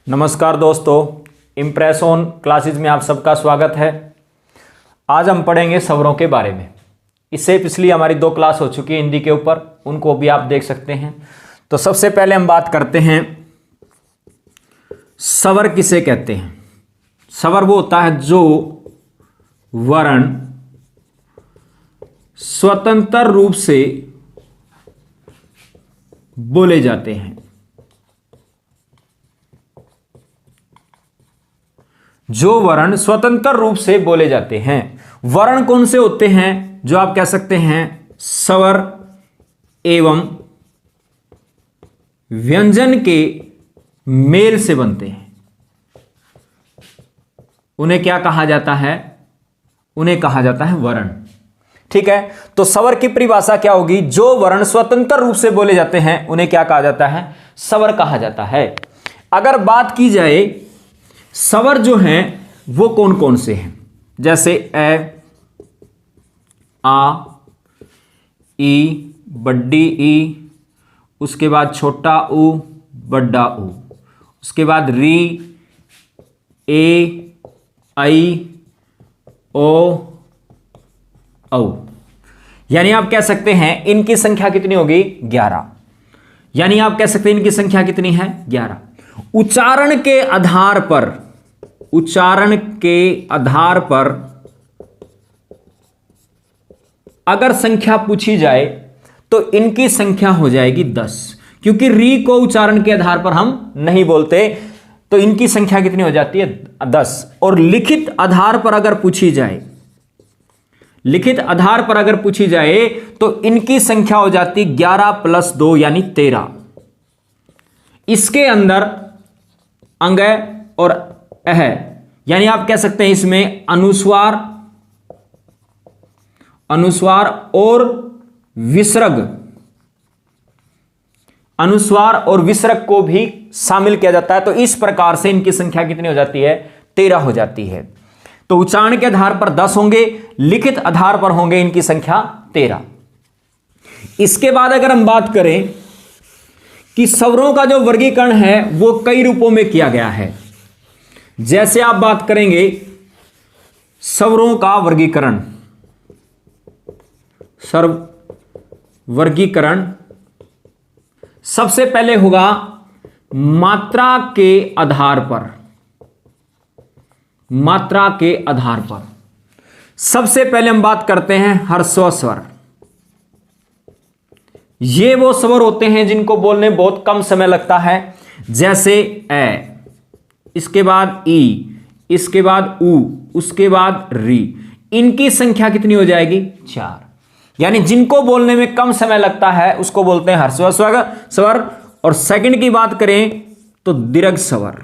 नमस्कार दोस्तों, impress on classes में आप सबका स्वागत है। आज हम पढ़ेंगे स्वरों के बारे में। इससे पिछली हमारी 2 क्लास हो चुकी है हिंदी के ऊपर, उनको भी आप देख सकते हैं। तो सबसे पहले हम बात करते हैं स्वर किसे कहते हैं। स्वर वो होता है जो वर्ण स्वतंत्र रूप से बोले जाते हैं। जो वर्ण स्वतंत्र रूप से बोले जाते हैं। वर्ण कौन से होते हैं? जो आप कह सकते हैं स्वर एवं व्यंजन के मेल से बनते हैं, उन्हें क्या कहा जाता है? उन्हें कहा जाता है वर्ण। ठीक है, तो स्वर की परिभाषा क्या होगी? जो वर्ण स्वतंत्र रूप से बोले जाते हैं उन्हें क्या कहा जाता है? स्वर कहा जाता है। अगर बात की जाए स्वर जो हैं वो कौन कौन से हैं, जैसे ए, आ, ई, बड्डी ई, उसके बाद छोटा ऊ, बड्डा ऊ, उसके बाद री, ए, आई, ओ, औ। यानी आप कह सकते हैं इनकी संख्या कितनी होगी? 11। यानी आप कह सकते हैं इनकी संख्या कितनी है? 11। उच्चारण के आधार पर अगर संख्या पूछी जाए तो इनकी संख्या हो जाएगी 10, क्योंकि री को उच्चारण के आधार पर हम नहीं बोलते, तो इनकी संख्या कितनी हो जाती है? 10। और लिखित आधार पर अगर पूछी जाए तो इनकी संख्या हो जाती 11 + 2 यानी 13। इसके अंदर अंग और अह, यानी आप कह सकते हैं इसमें अनुस्वार और विसर्ग को भी शामिल किया जाता है। तो इस प्रकार से इनकी संख्या कितनी हो जाती है? 13 हो जाती है। तो उच्चारण के आधार पर 10 होंगे, लिखित आधार पर होंगे इनकी संख्या 13। इसके बाद अगर हम बात करें कि स्वरों का जो वर्गीकरण है वो कई रूपों में किया गया है। जैसे आप बात करेंगे स्वरों का वर्गीकरण, सबसे पहले होगा मात्रा के आधार पर। सबसे पहले हम बात करते हैं ह्रस्व स्वर। ये वो स्वर होते हैं जिनको बोलने बहुत कम समय लगता है, जैसे ए, इसके बाद ई, इसके बाद ऊ, उसके बाद री। इनकी संख्या कितनी हो जाएगी? 4। यानी जिनको बोलने में कम समय लगता है उसको बोलते हैं ह्रस्व स्वर। और सेकंड की बात करें तो दीर्घ स्वर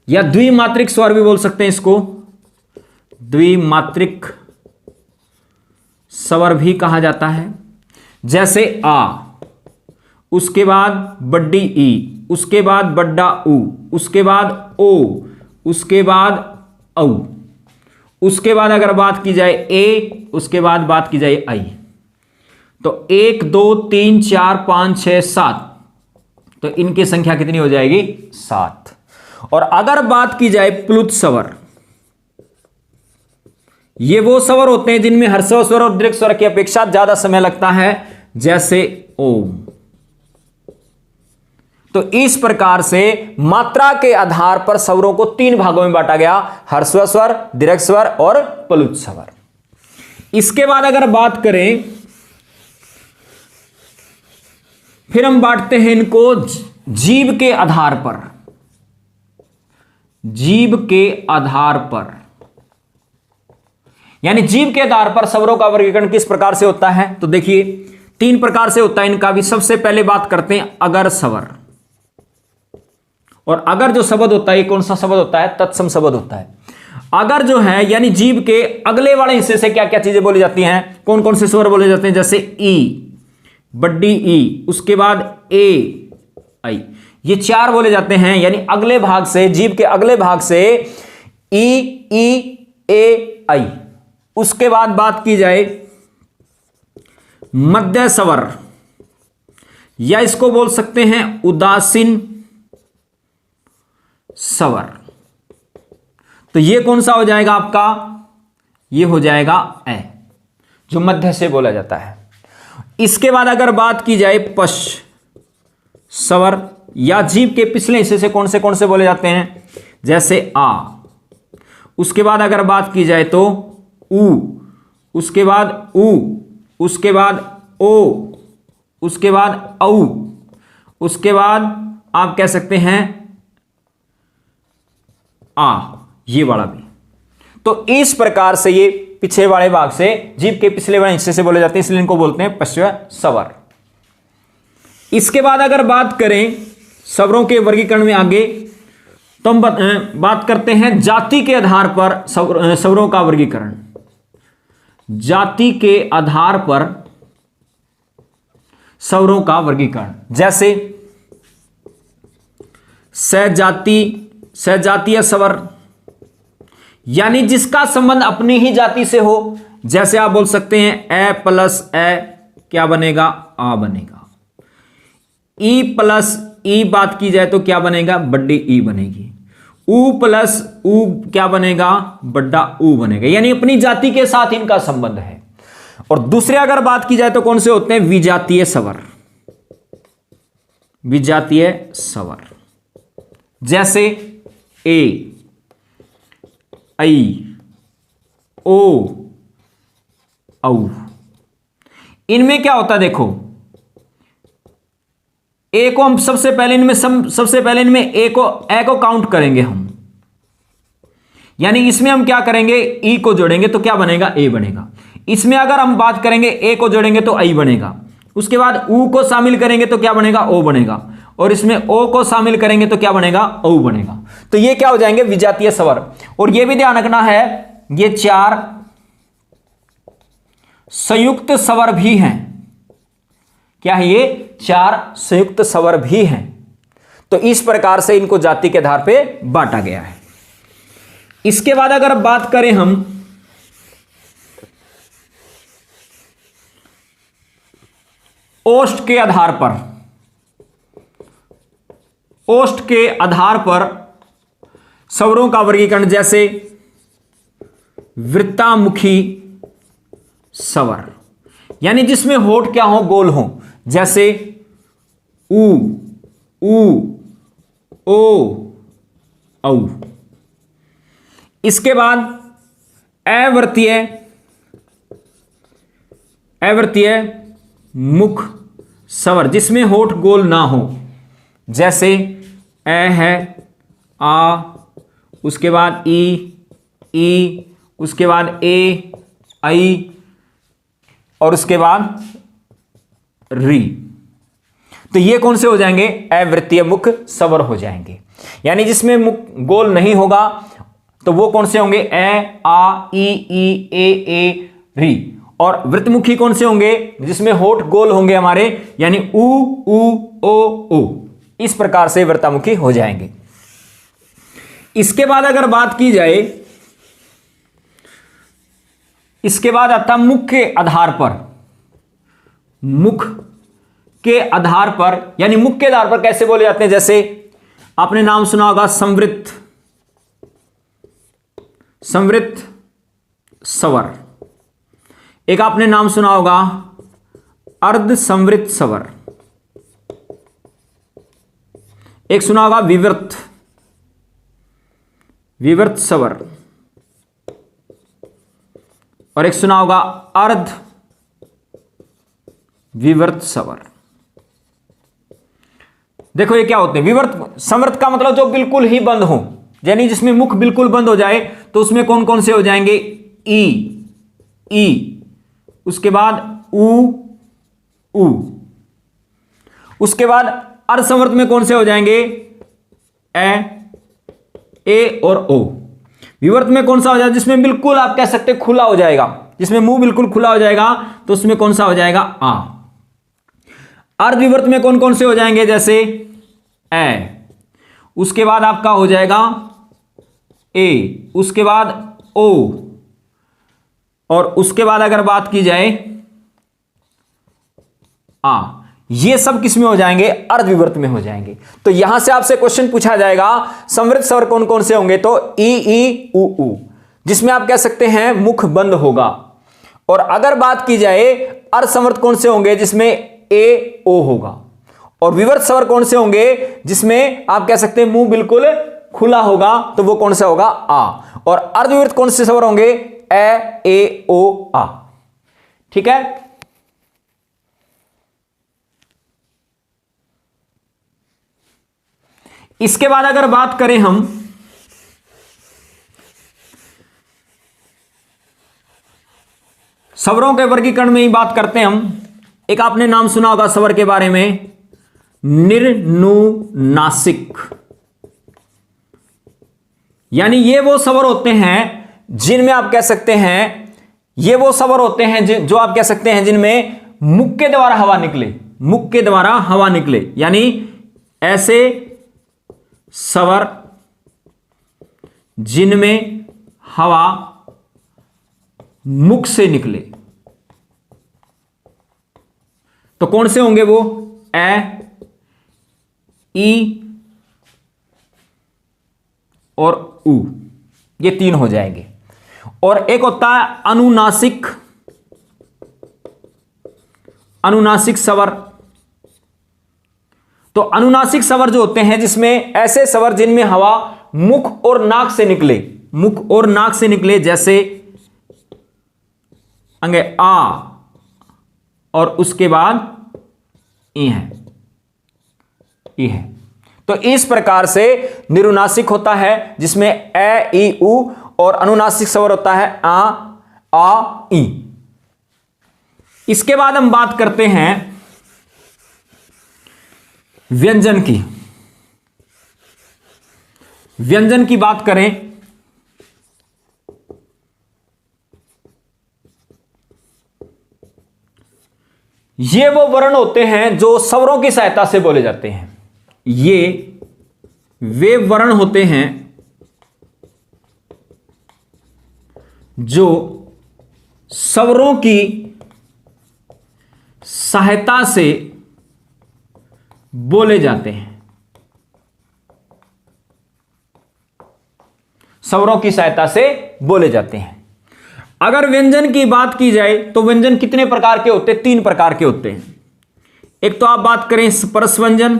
या द्विमात्रिक स्वर भी बोल सकते हैं इसको। द्विमात्रिक स्वर भी कहा जाता है, जैसे आ, उसके बाद बड्डी ई, उसके बाद बड्डा ऊ, उसके बाद ओ, उसके बाद औ, उसके बाद अगर बात की जाए ए, उसके बाद बात की जाए आई। तो 1 2 3 4 5 6 7, तो इनकी संख्या कितनी हो जाएगी? 7। और अगर बात की जाए प्लुत स्वर, ये वो स्वर होते हैं जिनमें ह्रस्व स्वर और दीर्घ स्वर की अपेक्षा ज्यादा समय लगता है, जैसे ओम। तो इस प्रकार से मात्रा के आधार पर स्वरों को 3 भागों में बांटा गया: ह्रस्व स्वर, दीर्घ स्वर और प्लुत स्वर। इसके बाद अगर बात करें, फिर हम बांटते हैं इनको जीव के आधार पर। यानी जीव के आधार पर स्वरों का वर्गीकरण किस प्रकार से होता है? तो देखिए 3 प्रकार से होता है इनका भी। सबसे पहले बात करते हैं अगर स्वर। और अगर जो शब्द होता है, कौन सा शब्द होता है? तत्सम शब्द होता है। अगर जो है यानी जीव के अगले वाले हिस्से से क्या क्या चीजें बोली जाती हैं, कौन कौन से स्वर बोले जाते हैं? जैसे ई, बड्डी ई, उसके बाद ए, आई, ये 4 बोले जाते हैं। यानी अगले भाग से, जीव के अगले भाग से ई, ए, आई। उसके बाद बात की जाए मध्य स्वर, या इसको बोल सकते हैं उदासीन सवर। तो ये कौन सा हो जाएगा आपका, ये हो जाएगा ए, जो मध्य से बोला जाता है। इसके बाद अगर बात की जाए पश सवर, या जीभ के पिछले हिस्से से कौन से बोले जाते हैं, जैसे आ। उसके बाद अगर बात की जाए तो ऊ, उसके बाद ऊ, उसके बाद ओ, उसके बाद औ, उसके बाद आप कह सकते हैं आ, ये वाला भी। तो इस प्रकार से ये पिछले वाले भाग से, जीभ के पिछले वाले हिस्से से बोले जाते हैं, इसलिए इनको बोलते हैं पश्च सवर। इसके बाद अगर बात करें स्वरों के वर्गीकरण में आगे, तो हम बात करते हैं जाति के आधार पर स्वरों का वर्गीकरण। जाति के आधार पर स्वरों का वर्गीकरण, जैसे सजातीय स्वर, यानी जिसका संबंध अपनी ही जाति से हो। जैसे आप बोल सकते हैं ए प्लस ए क्या बनेगा, आ बनेगा। ई प्लस ई बात की जाए तो क्या बनेगा, बड्डी ई बनेगी। ऊ प्लस ऊ क्या बनेगा, बड्डा ऊ बनेगा। यानी अपनी जाति के साथ इनका संबंध है। और दूसरे अगर बात की जाए तो कौन से होते हैं, विजातीय स्वर। विजातीय स्वर जैसे ए, ऐ, ओ, औ। इनमें क्या होता है, देखो ए को हम सबसे पहले इनमें ए को काउंट करेंगे हम, यानी इसमें हम क्या करेंगे, ई को जोड़ेंगे तो क्या बनेगा, ए बनेगा। इसमें अगर हम बात करेंगे ए को जोड़ेंगे तो आई बनेगा। उसके बाद ऊ को शामिल करेंगे तो क्या बनेगा, ओ बनेगा। और इसमें ओ को शामिल करेंगे तो क्या बनेगा, औ बनेगा। तो ये क्या हो जाएंगे, विजातीय स्वर। और ये भी ध्यान रखना है, ये 4 संयुक्त स्वर भी हैं। क्या है, ये 4 संयुक्त स्वर भी हैं। तो इस प्रकार से इनको जाति के आधार पे बांटा गया है। इसके बाद अगर बात करें हम ओष्ठ के आधार पर, ओष्ठ के आधार पर स्वरों का वर्गीकरण, जैसे वृत्तामुखी स्वर, यानी जिसमें होठ क्या हो, गोल हो। जैसे ऊ, ओ, औ। इसके बाद अवृत्तीय मुख स्वर, जिसमें होठ गोल ना हो। जैसे ए है, आ, उसके बाद ई, उसके बाद ए, आई, और उसके बाद री। तो ये कौन से हो जाएंगे, अवृत्तीय मुख स्वर हो जाएंगे। यानी जिसमें मुख गोल नहीं होगा तो वो कौन से होंगे, ए, आ, ई, ए, री। और वृत्तमुखी कौन से होंगे, जिसमें होठ गोल होंगे हमारे, यानी ऊ, ओ। इस प्रकार से वृत्तामुखी हो जाएंगे। इसके बाद अगर बात की जाए, इसके बाद आता मुख के आधार पर। मुख के आधार पर, यानी मुख के आधार पर कैसे बोले जाते हैं, जैसे आपने नाम सुना होगा संवृत्त स्वर। एक आपने नाम सुना होगा अर्ध संवृत्त स्वर। एक सुना होगा विवृत स्वर। और एक सुना होगा अर्ध विवृत स्वर। देखो ये क्या होते हैं, विवृत संवृत्त का मतलब जो बिल्कुल ही बंद हो, यानी जिसमें मुख बिल्कुल बंद हो जाए, तो उसमें कौन कौन से हो जाएंगे, ई, उसके बाद ऊ। उसके बाद अर्धसंवृत्त में कौन से हो जाएंगे, ए और ओ। विवर्त में कौन सा हो जाएगा, जिसमें बिल्कुल आप कह सकते खुला हो जाएगा, जिसमें मुंह बिल्कुल खुला हो जाएगा, तो उसमें कौन सा हो जाएगा, आ। अर्धविवर्त में कौन कौन से हो जाएंगे, जैसे ए, उसके बाद आपका हो जाएगा ए, उसके बाद ओ, और उसके बाद अगर बात की जाए आ। ये सब किस में हो जाएंगे, अर्धविवर्त में हो जाएंगे। तो यहां से आपसे क्वेश्चन पूछा जाएगा संवृत स्वर कौन कौन से होंगे, तो ई उ, जिसमें आप कह सकते हैं मुख बंद होगा। और अगर बात की जाए अर्धसंवृत कौन से होंगे, जिसमें ए ओ होगा। और विवर्त स्वर कौन से होंगे, जिसमें आप कह सकते हैं मुंह बिल्कुल खुला होगा, तो वो कौन सा होगा, आ। और अर्धविवर्त कौन से स्वर होंगे, ए ओ आ। ठीक है, इसके बाद अगर बात करें हम स्वरों के वर्गीकरण में ही बात करते हैं हम। एक आपने नाम सुना होगा स्वर के बारे में, निर्नुनासिक। यानी ये वो स्वर होते हैं जिनमें आप कह सकते हैं, ये वो स्वर होते हैं जो आप कह सकते हैं जिनमें मुख के द्वारा हवा निकले, मुख के द्वारा हवा निकले। यानी ऐसे स्वर जिनमें हवा मुख से निकले, तो कौन से होंगे वो, ए, ई और उ, ये तीन हो जाएंगे। और एक होता है अनुनासिक, अनुनासिक स्वर। तो अनुनासिक स्वर जो होते हैं जिसमें ऐसे स्वर जिनमें हवा मुख और नाक से निकले, मुख और नाक से निकले, जैसे अंगे आ और उसके बाद ई है, ई है। तो इस प्रकार से निरुनासिक होता है जिसमें ए ई उ, और अनुनासिक स्वर होता है आ ई। इसके बाद हम बात करते हैं व्यंजन की। व्यंजन की बात करें ये वो वर्ण होते हैं जो स्वरों की सहायता से बोले जाते हैं। ये वे वर्ण होते हैं जो स्वरों की सहायता से बोले जाते हैं, स्वरों की सहायता से बोले जाते हैं। अगर व्यंजन की बात की जाए तो व्यंजन कितने प्रकार के होते हैं, 3 प्रकार के होते हैं। एक तो आप बात करें स्पर्श व्यंजन,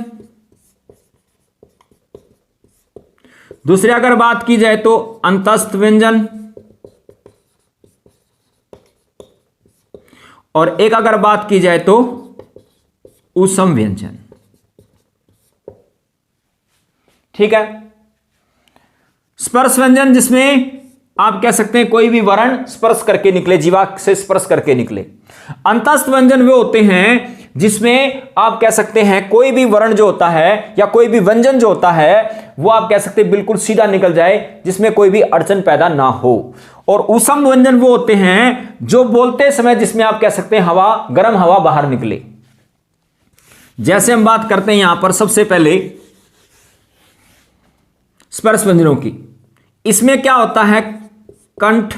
दूसरे अगर बात की जाए तो अंतस्थ व्यंजन, और एक अगर बात की जाए तो ऊष्म व्यंजन। ठीक है, स्पर्श व्यंजन जिसमें आप कह सकते हैं कोई भी वर्ण स्पर्श करके निकले, जीवा से स्पर्श करके निकले। अंतस्थ व्यंजन वे होते हैं जिसमें आप कह सकते हैं कोई भी वर्ण जो होता है या कोई भी व्यंजन जो होता है वो आप कह सकते हैं बिल्कुल सीधा निकल जाए, जिसमें कोई भी अड़चन पैदा ना हो। और ऊष्म व्यंजन वो होते हैं जो बोलते समय जिसमें आप कह सकते हैं हवा, गर्म हवा बाहर निकले। जैसे हम बात करते हैं यहां पर सबसे पहले स्पर्श व्यंजनों की। इसमें क्या होता है, कंठ,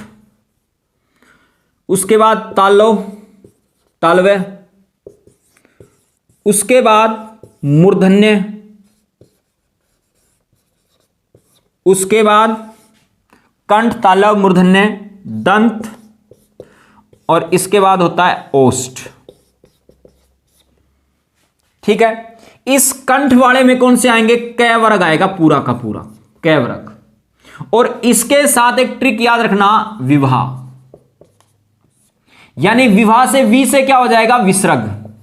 उसके बाद तालव, तालव्य, उसके बाद मूर्धन्य, उसके बाद कंठ, तालव, मूर्धन्य, दंत, और इसके बाद होता है ओष्ठ। ठीक है, इस कंठ वाले में कौन से आएंगे, कै वर्ग आएगा पूरा का पूरा, कै वर्ग। और इसके साथ एक ट्रिक याद रखना, विवाह, यानी विवाह से वी से क्या हो जाएगा, विसर्ग,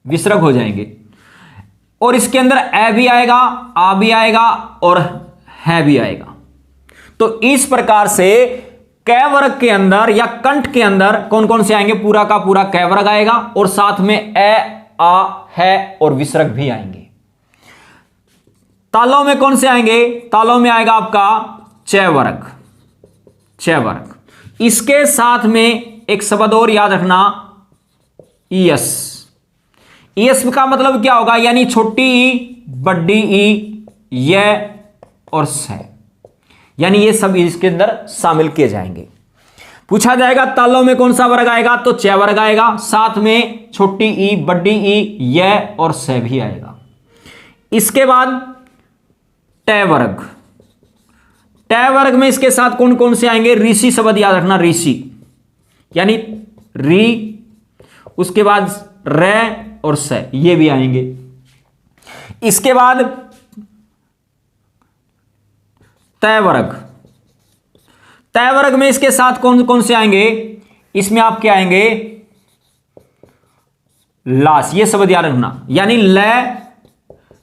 विसर्ग हो जाएंगे। और इसके अंदर ए भी आएगा, आ भी आएगा और है भी आएगा। तो इस प्रकार से कै वर्ग के अंदर या कंठ के अंदर कौन कौन से आएंगे, पूरा का पूरा कै वर्ग आएगा, और साथ में ए, आ, है और विसर्ग भी आएंगे। तालों में कौन से आएंगे, तालों में आएगा आपका चय वर्ग, चय वर्ग। इसके साथ में एक शब्द और याद रखना, ईयस। ईयस का मतलब क्या होगा, यानी छोटी ई, बड़ी ई, य और स, यानी ये सब इसके अंदर शामिल किए जाएंगे। पूछा जाएगा तालों में कौन सा वर्ग आएगा, तो च वर्ग आएगा, साथ में छोटी ई, बड़ी ई, य और स भी आएगा। इसके बाद ट वर्ग, ट वर्ग में इसके साथ कौन कौन से आएंगे, ऋषि शब्द याद रखना, ऋषि यानी री, उसके बाद र और स, ये भी आएंगे। इसके बाद तय वर्ग, तय वर्ग में इसके साथ कौन कौन से आएंगे, इसमें आपके आएंगे लास, ये शब्द याद रखना, यानी ल,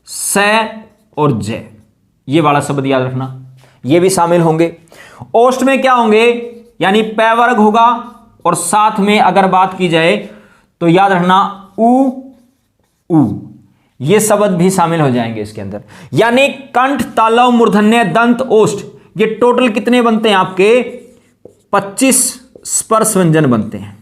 स और ज, ये वाला शब्द याद रखना, ये भी शामिल होंगे। ओष्ठ में क्या होंगे, यानी प वर्ग होगा और साथ में अगर बात की जाए तो याद रखना उ, ये शब्द भी शामिल हो जाएंगे इसके अंदर। यानी कंठ, तालव, मूर्धन्य, दंत, ओष्ठ, ये टोटल कितने बनते हैं आपके, 25 स्पर्श व्यंजन बनते हैं,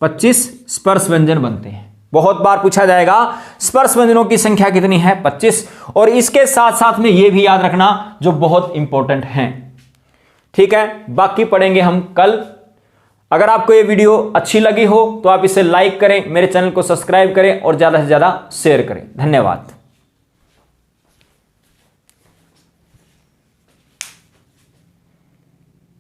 25 स्पर्श व्यंजन बनते हैं। बहुत बार पूछा जाएगा स्पर्श व्यंजनों की संख्या कितनी है, 25। और इसके साथ साथ में ये भी याद रखना जो बहुत इंपॉर्टेंट हैं। ठीक है, बाकी पढ़ेंगे हम कल। अगर आपको ये वीडियो अच्छी लगी हो तो आप इसे लाइक करें, मेरे चैनल को सब्सक्राइब करें और ज्यादा से ज्यादा शेयर करें। धन्यवाद।